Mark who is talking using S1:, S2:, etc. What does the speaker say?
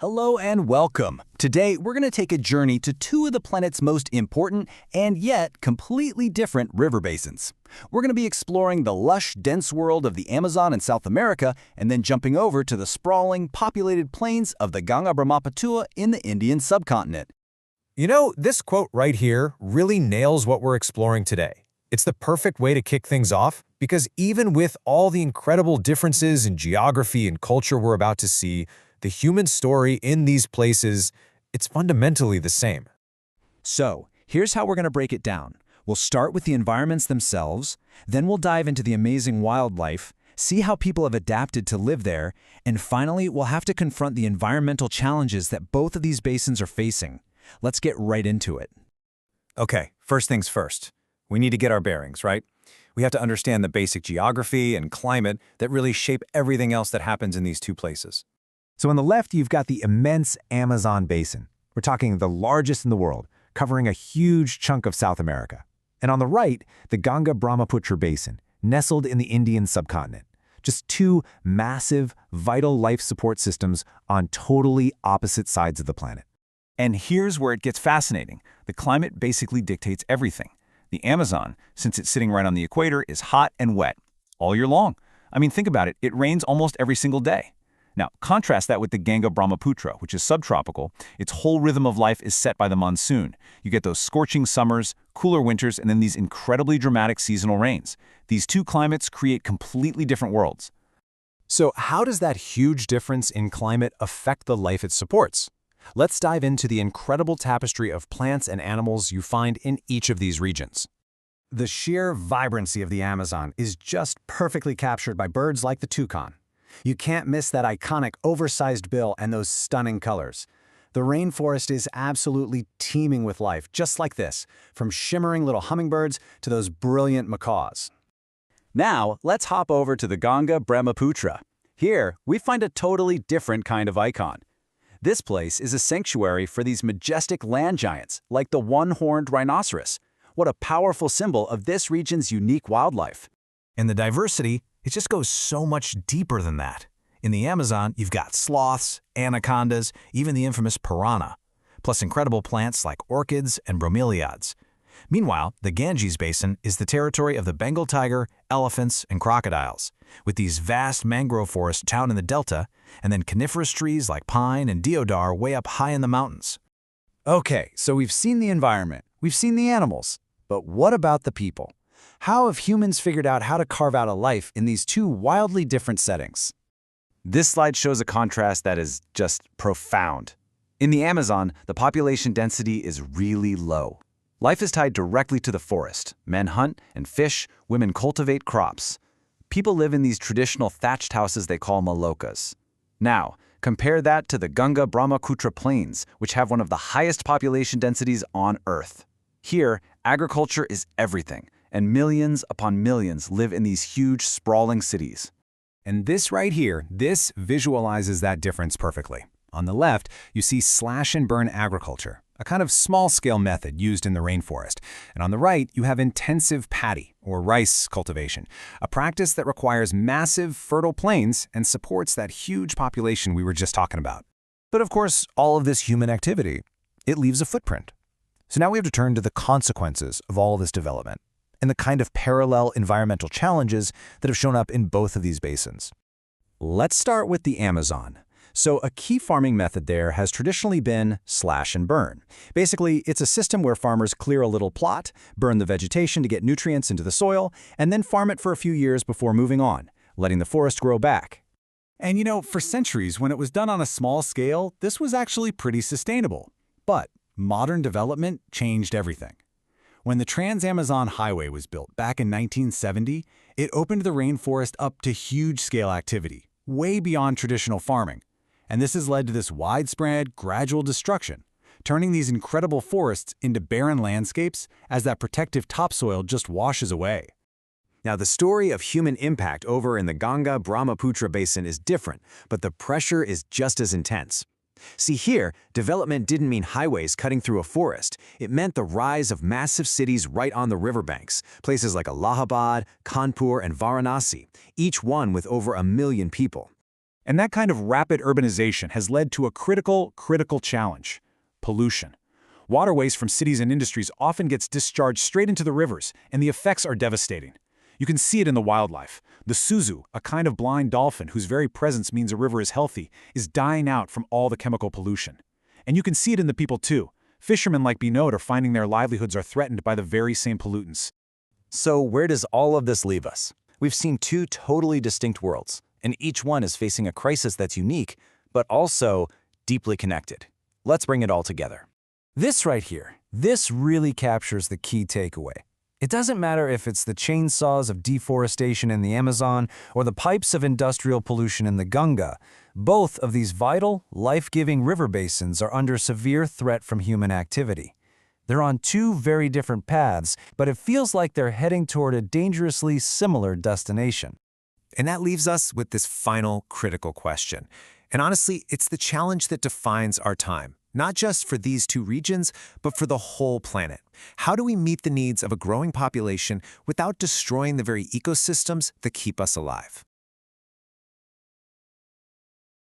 S1: Hello and welcome. Today, we're going to take a journey to two of the planet's most important and yet completely different river basins. We're going to be exploring the lush, dense world of the Amazon in South America and then jumping over to the sprawling, populated plains of the Ganga-Brahmaputra in the Indian subcontinent.
S2: You know, this quote right here really nails what we're exploring today. It's the perfect way to kick things off because even with all the incredible differences in geography and culture we're about to see, the human story in these places, it's fundamentally the same.
S3: So, here's how we're going to break it down. We'll start with the environments themselves, then we'll dive into the amazing wildlife, see how people have adapted to live there, and finally, we'll have to confront the environmental challenges that both of these basins are facing. Let's get right into it.
S1: Okay, first things first. We need to get our bearings, right? We have to understand the basic geography and climate that really shape everything else that happens in these two places.
S4: So on the left, you've got the immense Amazon basin. We're talking the largest in the world, covering a huge chunk of South America. And on the right, the Ganga-Brahmaputra basin, nestled in the Indian subcontinent. Just two massive, vital life support systems on totally opposite sides of the planet.
S1: And here's where it gets fascinating. The climate basically dictates everything. The Amazon, since it's sitting right on the equator, is hot and wet all year long. I mean, think about it. It rains almost every single day. Now, contrast that with the Ganga-Brahmaputra, which is subtropical. Its whole rhythm of life is set by the monsoon. You get those scorching summers, cooler winters, and then these incredibly dramatic seasonal rains. These two climates create completely different worlds.
S2: So how does that huge difference in climate affect the life it supports? Let's dive into the incredible tapestry of plants and animals you find in each of these regions.
S4: The sheer vibrancy of the Amazon is just perfectly captured by birds like the toucan. You can't miss that iconic oversized bill and those stunning colors. The rainforest is absolutely teeming with life, just like this, from shimmering little hummingbirds to those brilliant macaws.
S1: Now, let's hop over to the Ganga-Brahmaputra. Here, we find a totally different kind of icon. This place is a sanctuary for these majestic land giants, like the one-horned rhinoceros. What a powerful symbol of this region's unique wildlife.
S2: And the diversity, it just goes so much deeper than that. In the Amazon, you've got sloths, anacondas, even the infamous piranha, plus incredible plants like orchids and bromeliads. Meanwhile, the Ganges Basin is the territory of the Bengal tiger, elephants, and crocodiles, with these vast mangrove forests down in the delta, and then coniferous trees like pine and deodar way up high in the mountains.
S3: Okay, so we've seen the environment, we've seen the animals, but what about the people? How have humans figured out how to carve out a life in these two wildly different settings?
S1: This slide shows a contrast that is just profound. In the Amazon, the population density is really low. Life is tied directly to the forest. Men hunt and fish, women cultivate crops. People live in these traditional thatched houses they call malokas. Now, compare that to the Ganga-Brahmaputra plains, which have one of the highest population densities on Earth. Here, agriculture is everything, and millions upon millions live in these huge, sprawling cities.
S4: And this right here, this visualizes that difference perfectly. On the left, you see slash-and-burn agriculture, a kind of small-scale method used in the rainforest. And on the right, you have intensive paddy, or rice cultivation, a practice that requires massive, fertile plains and supports that huge population we were just talking about. But of course, all of this human activity, it leaves a footprint. So now we have to turn to the consequences of all this development and the kind of parallel environmental challenges that have shown up in both of these basins.
S3: Let's start with the Amazon. So a key farming method there has traditionally been slash and burn. Basically, it's a system where farmers clear a little plot, burn the vegetation to get nutrients into the soil, and then farm it for a few years before moving on, letting the forest grow back. And you know, for centuries, when it was done on a small scale, this was actually pretty sustainable. But modern development changed everything. When the Trans-Amazon Highway was built back in 1970, it opened the rainforest up to huge-scale activity, way beyond traditional farming. And this has led to this widespread, gradual destruction, turning these incredible forests into barren landscapes as that protective topsoil just washes away.
S4: Now, the story of human impact over in the Ganga-Brahmaputra basin is different, but the pressure is just as intense. See here, development didn't mean highways cutting through a forest. It meant the rise of massive cities right on the riverbanks, places like Allahabad, Kanpur, and Varanasi, each one with over 1 million people. And that kind of rapid urbanization has led to a critical challenge: pollution. Water waste from cities and industries often gets discharged straight into the rivers, and the effects are devastating. You can see it in the wildlife. The suzu, a kind of blind dolphin whose very presence means a river is healthy, is dying out from all the chemical pollution. And you can see it in the people too. Fishermen like Binod are finding their livelihoods are threatened by the very same pollutants.
S1: So where does all of this leave us? We've seen two totally distinct worlds, and each one is facing a crisis that's unique, but also deeply connected. Let's bring it all together.
S2: This right here, this really captures the key takeaway. It doesn't matter if it's the chainsaws of deforestation in the Amazon or the pipes of industrial pollution in the Ganga. Both of these vital, life-giving river basins are under severe threat from human activity. They're on two very different paths, but it feels like they're heading toward a dangerously similar destination.
S4: And that leaves us with this final critical question. And honestly, it's the challenge that defines our time, not just for these two regions, but for the whole planet. How do we meet the needs of a growing population without destroying the very ecosystems that keep us alive?